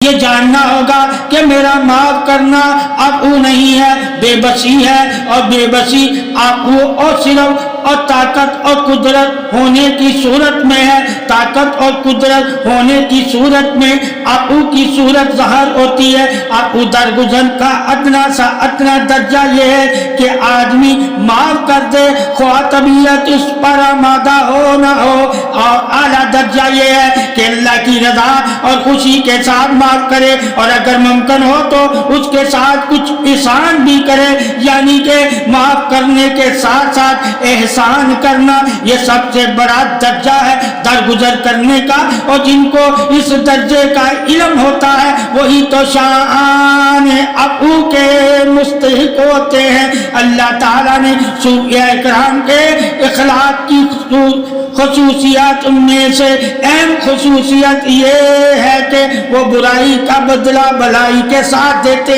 یہ جاننا ہوگا کہ میرا معاف کرنا عفو نہیں ہے، بے بسی ہے، اور بے بسی عفو اور صرف اور طاقت اور قدرت ہونے کی صورت میں ہے۔ طاقت اور قدرت ہونے کی صورت میں عفو کی صورت ظاہر ہوتی ہے۔ عفو درگزر کا ادنا درجہ یہ ہے کہ آدمی معاف کر دے، خواہ طبیعت اس پر آمادہ ہو نہ ہو، اور اعلیٰ درجہ یہ ہے کہ اللہ کی رضا اور خوشی کے ساتھ معاف کرے، اور اگر ممکن ہو تو اس کے ساتھ کچھ احسان بھی کرے، یعنی کہ معاف کرنے کے ساتھ ساتھ احسان کرنا۔ یہ سب سے بڑا درجہ ہے درگزر کرنے کا، اور جن کو اس درجے کا علم ہوتا ہے وہی تو شان عفو کے مستحق ہوتے ہیں۔ اللہ تعالیٰ نے صوفیاء کرام کے اخلاق کی خصوصیات میں سے اہم خصوصیت یہ ہے کہ وہ برائی کا بدلہ بھلائی کے ساتھ دیتے